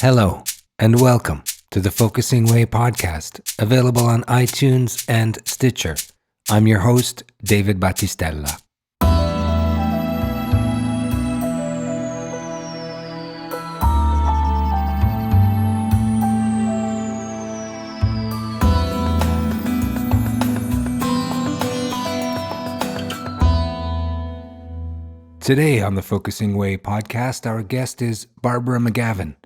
Hello, and welcome to the Focusing Way podcast, available on iTunes and Stitcher. I'm your host, David Battistella. Today on the Focusing Way podcast, our guest is Barbara McGavin.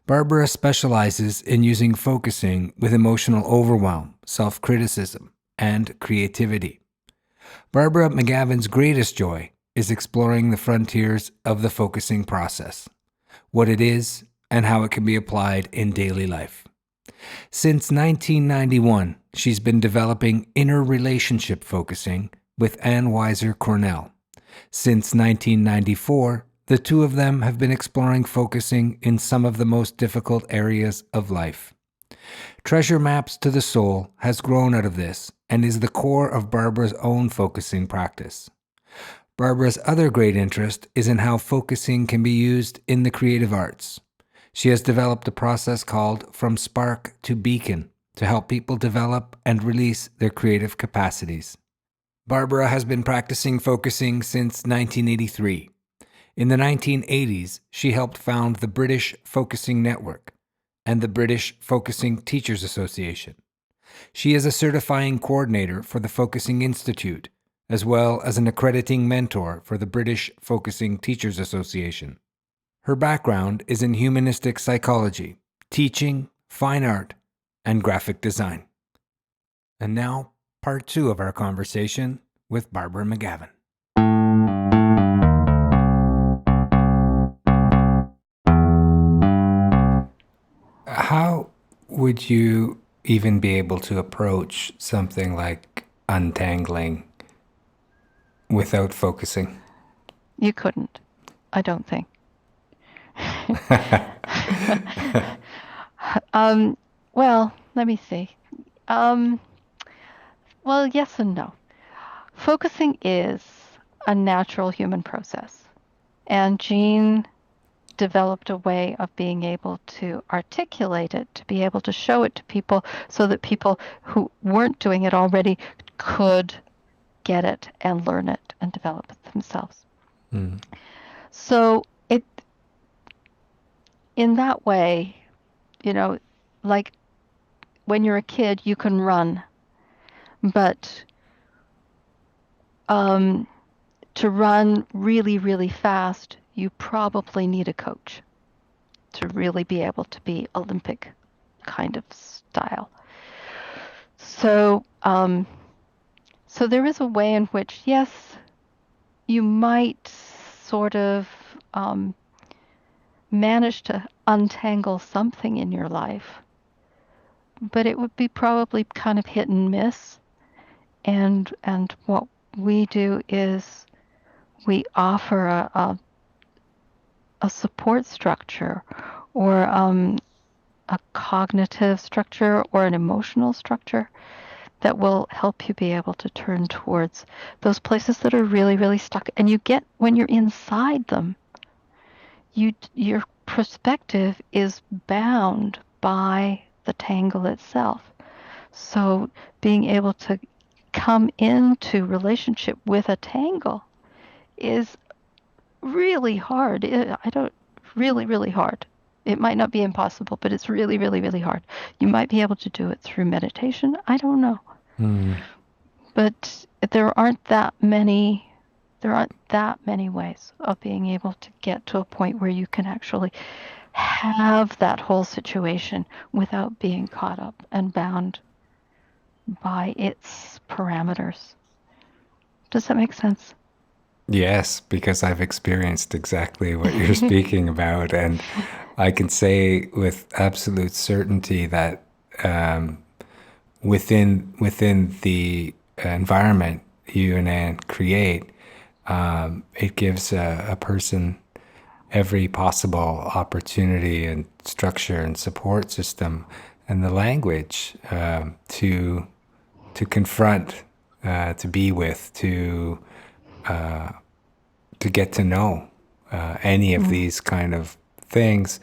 Barbara specializes in using focusing with emotional overwhelm, self-criticism, and creativity. Barbara McGavin's greatest joy is exploring the frontiers of the focusing process, what it is, and how it can be applied in daily life. Since 1991, she's been developing inner relationship focusing with Ann Weiser Cornell. Since 1994, the two of them have been exploring focusing in some of the most difficult areas of life. Treasure Maps to the Soul has grown out of this and is the core of Barbara's own focusing practice. Barbara's other great interest is in how focusing can be used in the creative arts. She has developed a process called From Spark to Beacon to help people develop and release their creative capacities. Barbara has been practicing focusing since 1983. In the 1980s, she helped found the British Focusing Network and the British Focusing Teachers Association. She is a certifying coordinator for the Focusing Institute, as well as an accrediting mentor for the British Focusing Teachers Association. Her background is in humanistic psychology, teaching, fine art, and graphic design. And now, part 2 of our conversation with Barbara McGavin. How would you even be able to approach something like untangling without focusing? You couldn't, I don't think. Well, let me see. Well, yes and no. Focusing is a natural human process, and Jean developed a way of being able to articulate it, to be able to show it to people so that people who weren't doing it already could get it and learn it and develop it themselves. So it, in that way, like when you're a kid, you can run, but to run really, really fast, you probably need a coach to really be able to be Olympic kind of style. So there is a way in which, yes, you might sort of manage to untangle something in your life, but it would be probably kind of hit and miss. And what we do is we offer a support structure or a cognitive structure or an emotional structure that will help you be able to turn towards those places that are really, really stuck. And you get, when you're inside them, your perspective is bound by the tangle itself. So being able to come into relationship with a tangle is really hard. Really hard. It might not be impossible, but it's really, really, really hard. You might be able to do it through meditation. I don't know. But there aren't that many ways of being able to get to a point where you can actually have that whole situation without being caught up and bound by its parameters. Does that make sense? Yes, because I've experienced exactly what you're speaking about, and I can say with absolute certainty that within the environment you and Anne create, it gives a person every possible opportunity and structure and support system and the language to confront, to be with, to get to know any of these kind of things.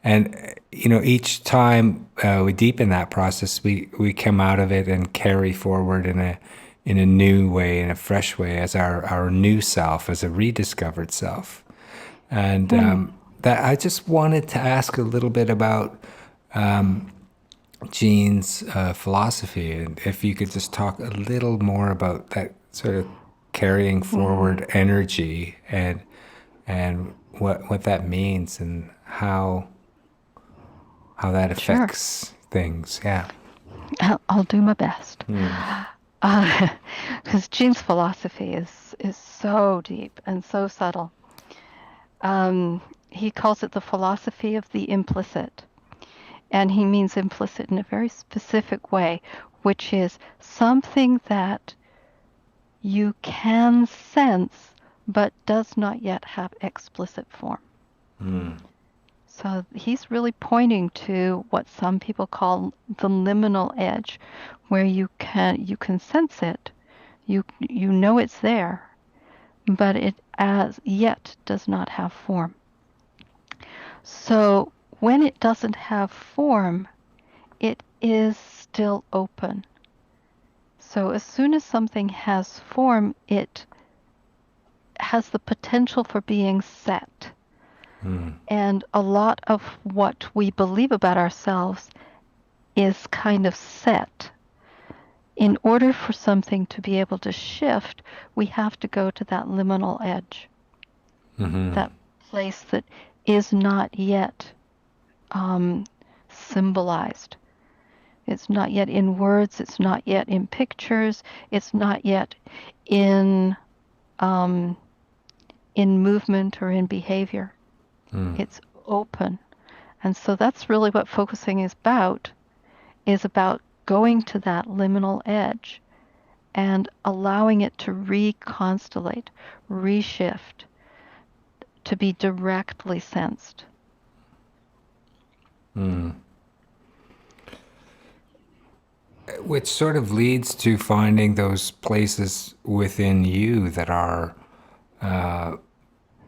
And, each time we deepen that process, we come out of it and carry forward in a new way, in a fresh way, as our new self, as a rediscovered self. And that I just wanted to ask a little bit about Jean's philosophy, and if you could just talk a little more about that sort of carrying forward energy and what that means and how that affects things. Yeah. I'll do my best. Because Jean's philosophy is so deep and so subtle. He calls it the philosophy of the implicit. And he means implicit in a very specific way, which is something that you can sense but does not yet have explicit form. So he's really pointing to what some people call the liminal edge, where you can sense it, you know it's there, but it as yet does not have form. So when it doesn't have form, it is still open. So as soon as something has form, it has the potential for being set. And a lot of what we believe about ourselves is kind of set. In order for something to be able to shift, we have to go to that liminal edge, that place that is not yet symbolized. It's not yet in words, it's not yet in pictures, it's not yet in movement or in behavior. It's open. And so that's really what focusing is about going to that liminal edge and allowing it to reconstellate, reshift, to be directly sensed. Which sort of leads to finding those places within you that are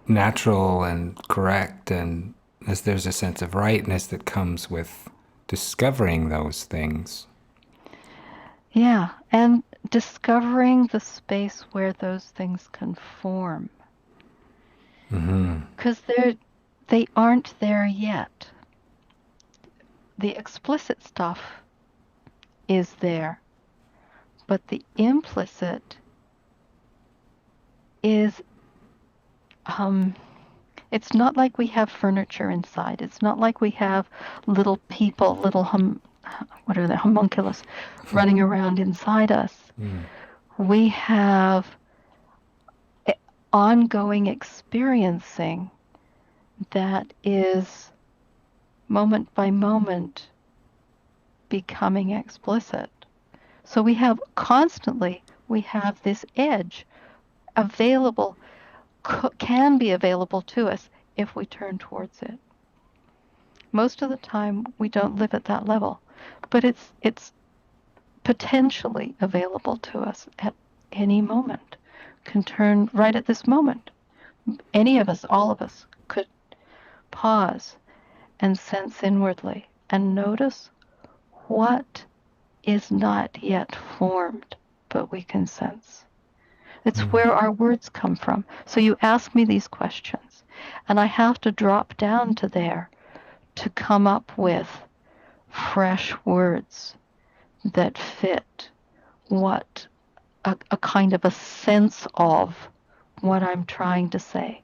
natural and correct, and as there's a sense of rightness that comes with discovering those things. Yeah, and discovering the space where those things can form. Because they aren't there yet. The explicit stuff is there, but the implicit is it's not like we have furniture inside. It's not like we have little people, homunculus running around inside us. We have ongoing experiencing that is moment by moment becoming explicit. So we have this edge available, can be available to us if we turn towards it. Most of the time we don't live at that level, but it's potentially available to us at any moment. Can turn right at this moment. Any of us, all of us, could pause and sense inwardly and notice what is not yet formed, but we can sense. It's where our words come from. So you ask me these questions, and I have to drop down to there to come up with fresh words that fit what a kind of a sense of what I'm trying to say.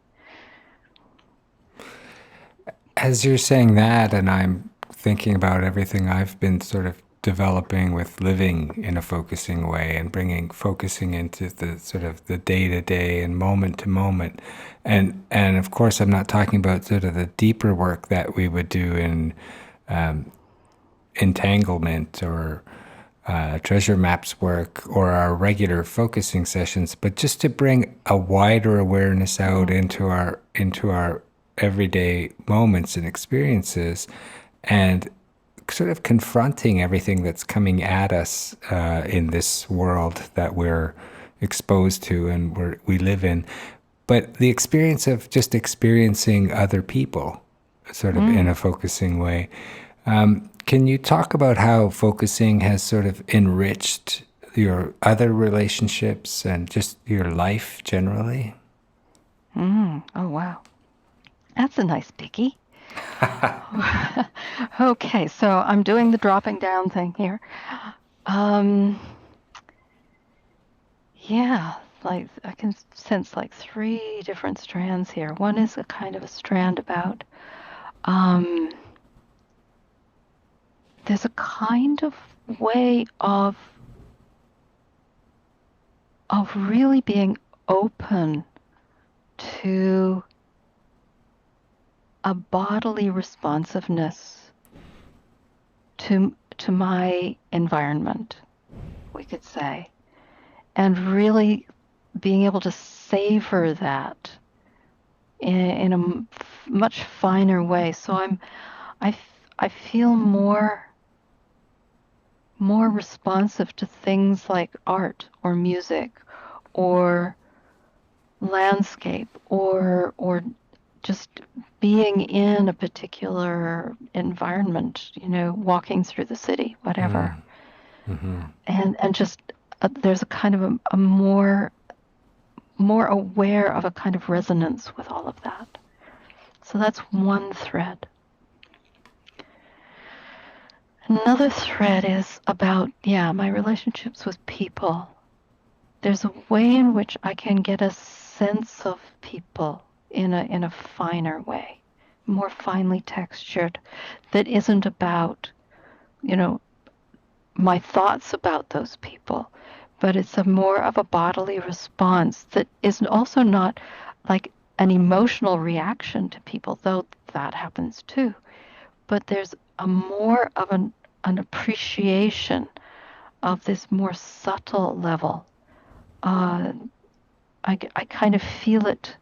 As you're saying that, and I'm thinking about everything I've been sort of developing with living in a focusing way and bringing focusing into the sort of the day-to-day and moment-to-moment. And of course, I'm not talking about sort of the deeper work that we would do in entanglement or treasure maps work or our regular focusing sessions, but just to bring a wider awareness out into our everyday moments and experiences, and sort of confronting everything that's coming at us in this world that we're exposed to and we live in. But the experience of just experiencing other people sort of in a focusing way. Can you talk about how focusing has sort of enriched your other relationships and just your life generally? Oh, wow. That's a nice biggie. Okay, so I'm doing the dropping down thing here. Yeah, like I can sense like three different strands here. One is a kind of a strand about there's a kind of way of really being open to a bodily responsiveness to my environment, we could say, and really being able to savor that in a much finer way. So I feel more responsive to things like art or music or landscape or just being in a particular environment, walking through the city, whatever. And just there's a kind of a more aware of a kind of resonance with all of that. So that's one thread. Another thread is about, my relationships with people. There's a way in which I can get a sense of people in a finer way, more finely textured, that isn't about, my thoughts about those people, but it's a more of a bodily response that is also not like an emotional reaction to people, though that happens too. But there's a more of an appreciation of this more subtle level. I kind of feel it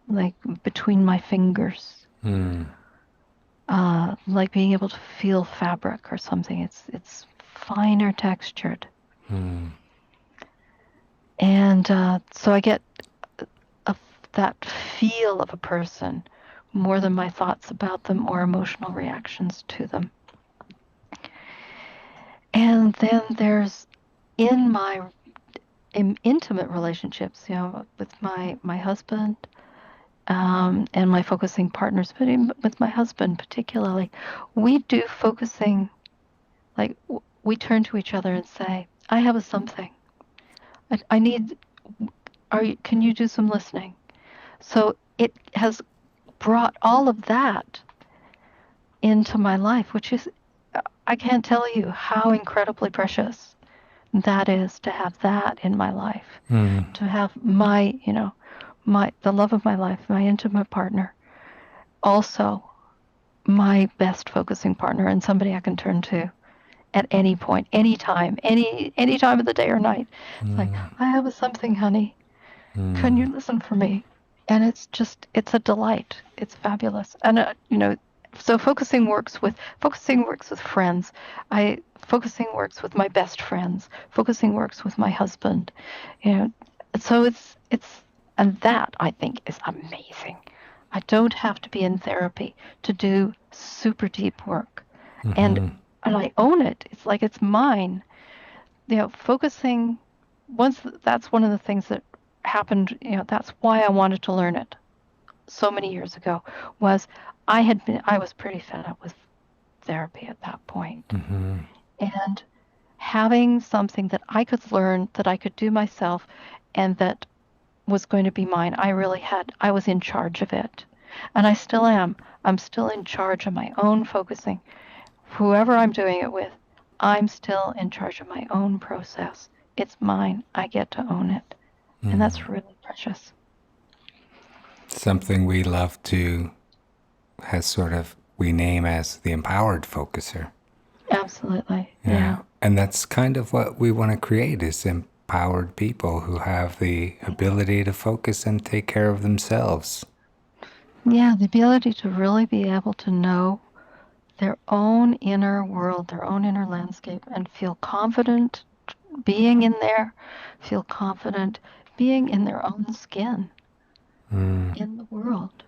like between my fingers, like being able to feel fabric or something. It's finer textured. And so I get that feel of a person more than my thoughts about them or emotional reactions to them. And then there's in my intimate relationships, with my husband and my focusing partners, but with my husband particularly, we do focusing, like we turn to each other and say, I have a something. I need, can you do some listening? So it has brought all of that into my life, which is, I can't tell you how incredibly precious that is, to have that in my life, to have my, the love of my life, my intimate partner, also my best focusing partner, and somebody I can turn to at any point, any time, any time of the day or night. It's like, I have a something, honey. Can you listen for me? And it's a delight. It's fabulous. And so focusing works with friends. Focusing works with my best friends. Focusing works with my husband. So it's and that, I think, is amazing. I don't have to be in therapy to do super deep work. And I own it. It's like it's mine. Focusing, that's one of the things that happened, that's why I wanted to learn it so many years ago, was I was pretty fed up with therapy at that point. And having something that I could learn, that I could do myself, and that was going to be mine, I was in charge of it. And I still am. I'm still in charge of my own focusing. Whoever I'm doing it with, I'm still in charge of my own process. It's mine. I get to own it. And that's really precious. Something we love to we name as the empowered focuser. Absolutely. Yeah. And that's kind of what we want to create, is empowered people who have the ability to focus and take care of themselves. Yeah, the ability to really be able to know their own inner world, their own inner landscape, and feel confident being in there, feel confident being in their own skin in the world.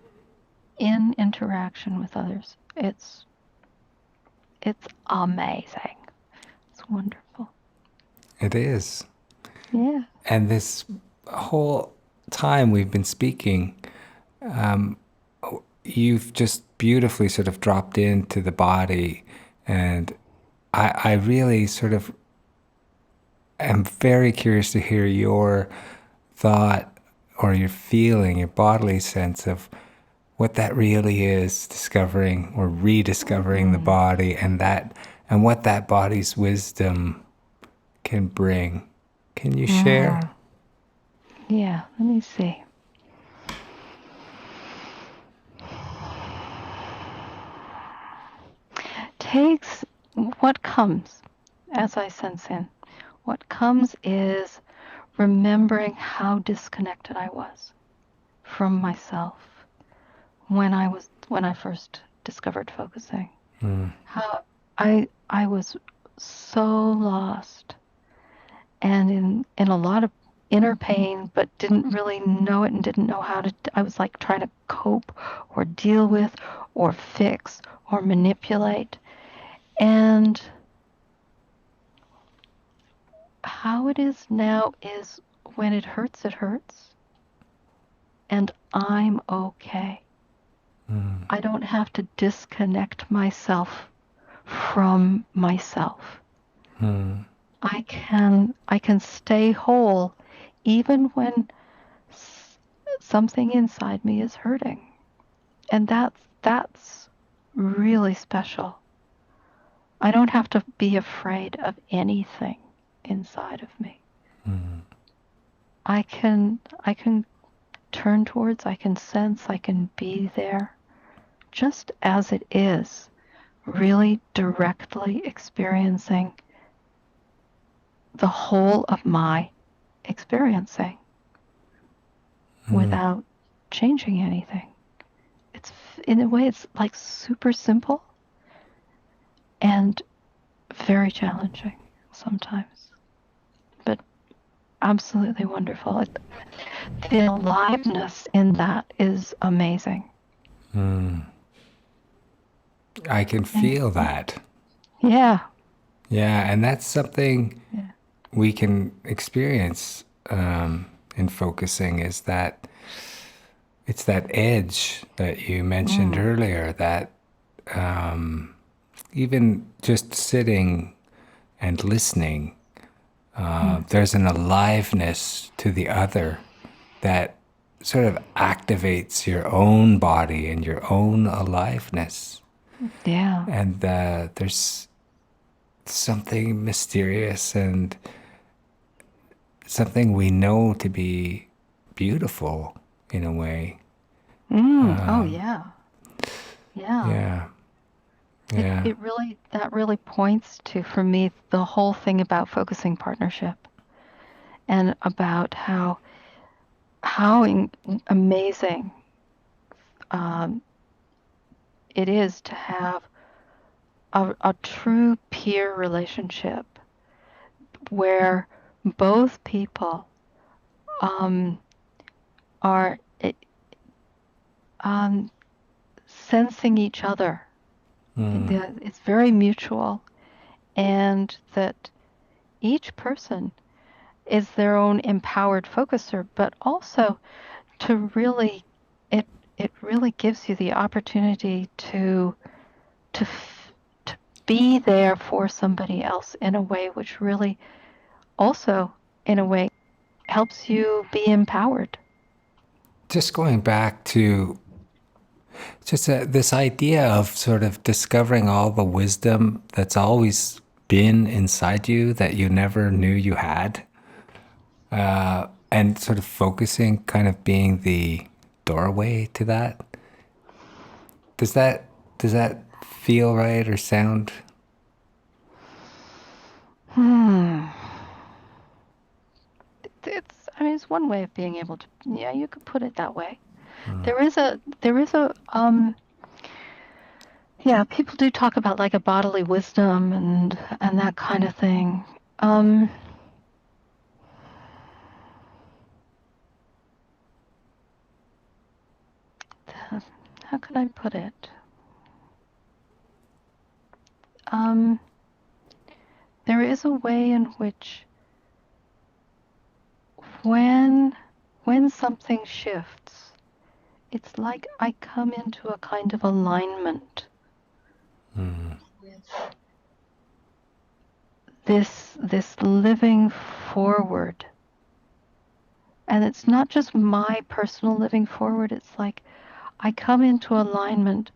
in interaction with others. It's amazing. It's wonderful. It is. Yeah. And this whole time we've been speaking, you've just beautifully sort of dropped into the body. And I really sort of am very curious to hear your thought or your feeling, your bodily sense of what that really is, discovering or rediscovering the body, and what that body's wisdom can bring. Can you share? Yeah, let me see. Takes what comes as I sense in. What comes is remembering how disconnected I was from myself when I first discovered focusing. How I was so lost and in a lot of inner pain, but didn't really know it and didn't know how to. I was like trying to cope or deal with or fix or manipulate. And how it is now is when it hurts, and I'm okay. I don't have to disconnect myself from myself. I can stay whole even when something inside me is hurting. And that's really special. I don't have to be afraid of anything inside of me. I can turn towards, I can sense, I can be there just as it is, really directly experiencing the whole of my experiencing without changing anything. It's, in a way, it's like super simple and very challenging sometimes, but absolutely wonderful. The aliveness in that is amazing. I can feel that. Yeah. Yeah, and that's something we can experience in focusing, is that it's that edge that you mentioned earlier, that even just sitting and listening, there's an aliveness to the other that sort of activates your own body and your own aliveness. Yeah. And there's something mysterious and something we know to be beautiful in a way. Oh yeah. Yeah. Yeah. Yeah. That really points to, for me, the whole thing about focusing partnership and about how amazing it is to have a true peer relationship where both people are sensing each other. It's very mutual, and that each person is their own empowered focuser, but also to really, it really gives you the opportunity to be there for somebody else in a way which really also, in a way, helps you be empowered. Just going back to just this idea of sort of discovering all the wisdom that's always been inside you that you never knew you had, and sort of focusing kind of being the doorway to that. Does that feel right or sound? It's one way of being able to, yeah, you could put it that way. There is a yeah, people do talk about like a bodily wisdom and that kind of thing. how can I put it? Um, there is a way in which when something shifts, it's like I come into a kind of alignment with this living forward. And it's not just my personal living forward, it's like I come into alignment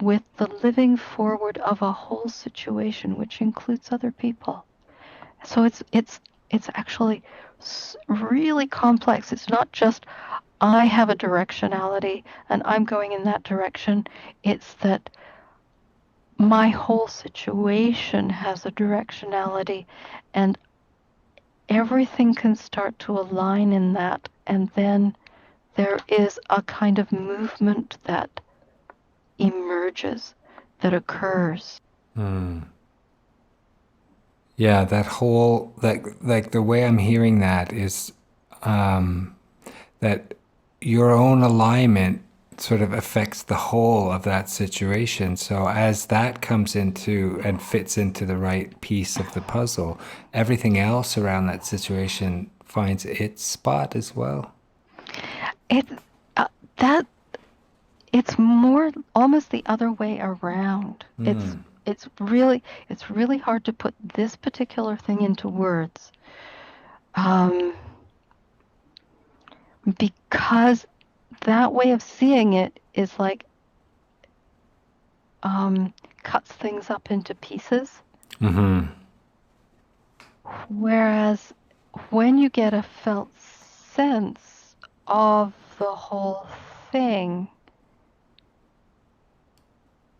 with the living forward of a whole situation, which includes other people. So it's actually really complex. It's not just I have a directionality and I'm going in that direction. It's that my whole situation has a directionality, and everything can start to align in that, and then there is a kind of movement that emerges, that occurs. Yeah, that whole, like the way I'm hearing that is that your own alignment sort of affects the whole of that situation. So as that comes into and fits into the right piece of the puzzle, everything else around that situation finds its spot as well. That it's more almost the other way around. It's really hard to put this particular thing into words, because that way of seeing it is like cuts things up into pieces. Whereas when you get a felt sense of the whole thing,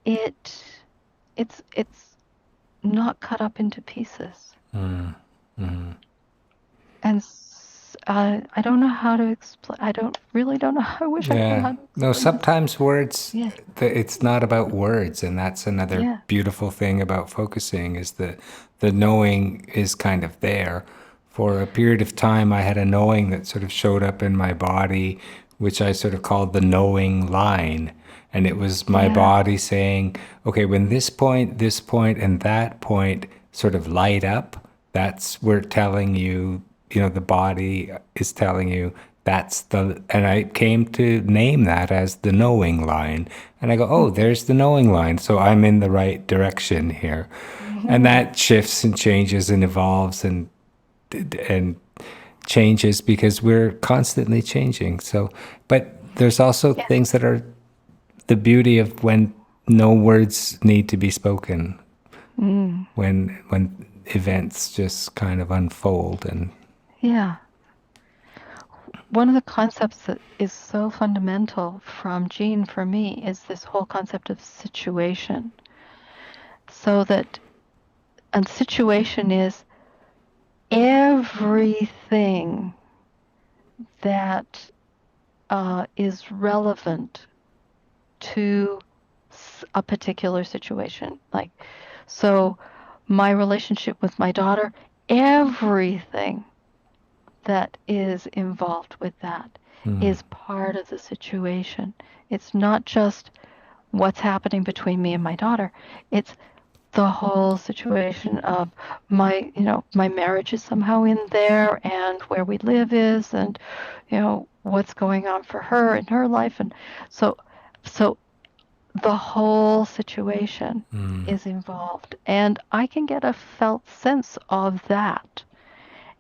it's not cut up into pieces. And I don't know how to explain. I don't know. I wish I knew how to explain. No, sometimes words, it's not about words. And that's another beautiful thing about focusing, is that the knowing is kind of there. For a period of time, I had a knowing that sort of showed up in my body, which I sort of called the knowing line. And it was my body saying, okay, when this point, and that point sort of light up, we're telling you, the body is telling you and I came to name that as the knowing line. And I go, oh, there's the knowing line. So I'm in the right direction here. And that shifts and changes and evolves and changes because we're constantly changing. So, but there's also things that are the beauty of when no words need to be spoken, when events just kind of unfold. And one of the concepts that is so fundamental from Jean for me is this whole concept of situation. So that a situation is everything that is relevant to a particular situation. Like, so my relationship with my daughter, everything that is involved with that is part of the situation. It's not just what's happening between me and my daughter. It's the whole situation of my marriage is somehow in there, and where we live is, and what's going on for her in her life. And so the whole situation is involved, and I can get a felt sense of that.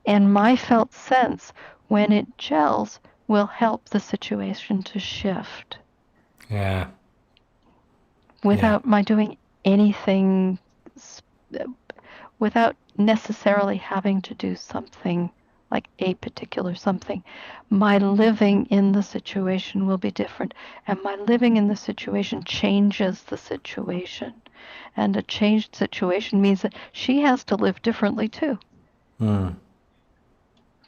And my felt sense, when it gels, will help the situation to shift. Yeah. Without my doing anything, without necessarily having to do something like a particular something. My living in the situation will be different. And my living in the situation changes the situation. And a changed situation means that she has to live differently too.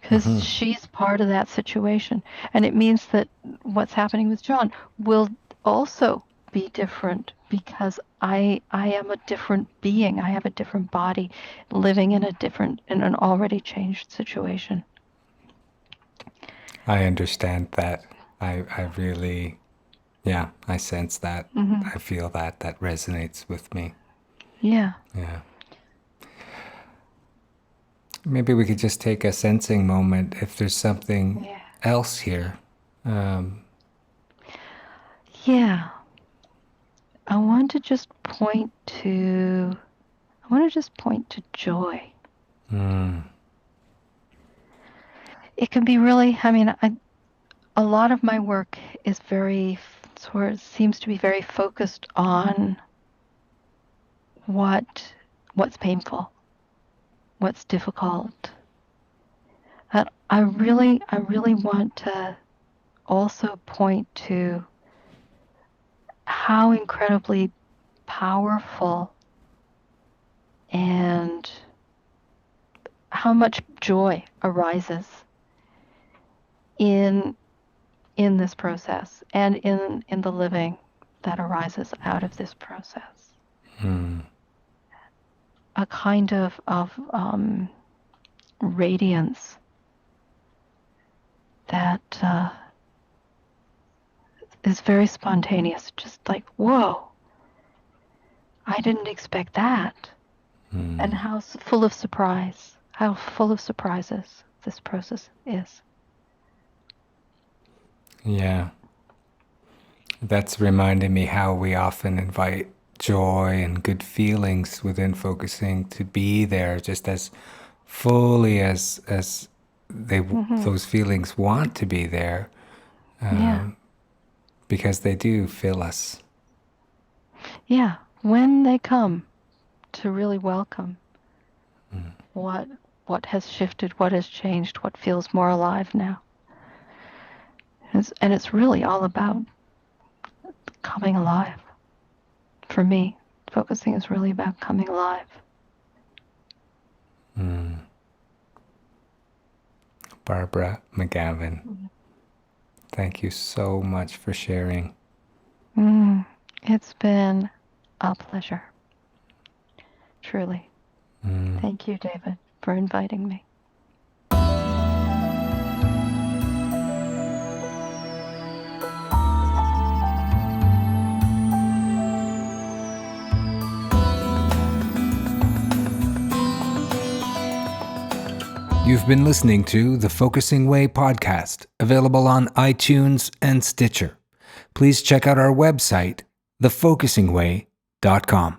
Because she's part of that situation. And it means that what's happening with John will also be different, because I am a different being. I have a different body living in an already changed situation. I understand that. I really, Yeah, I sense that. Mm-hmm. I feel that. That resonates with me. Yeah. Yeah. Maybe we could just take a sensing moment if there's something Yeah. else here. Yeah. I want to just point to joy. It can be really, a lot of my work is seems to be very focused on what's painful, what's difficult. But I really want to also point to how incredibly powerful and how much joy arises in this process and in the living that arises out of this process. A kind of radiance that is very spontaneous, just like, whoa, I didn't expect that. And how full of surprises this process is. Yeah. That's reminding me how we often invite joy and good feelings within focusing to be there just as fully as those feelings want to be there, because they do fill us. Yeah, when they come to really welcome what has shifted, what has changed, what feels more alive now. And it's really all about coming alive. For me, focusing is really about coming alive. Barbara McGavin, thank you so much for sharing. It's been a pleasure. Truly. Thank you, David, for inviting me. You've been listening to the Focusing Way podcast, available on iTunes and Stitcher. Please check out our website, thefocusingway.com.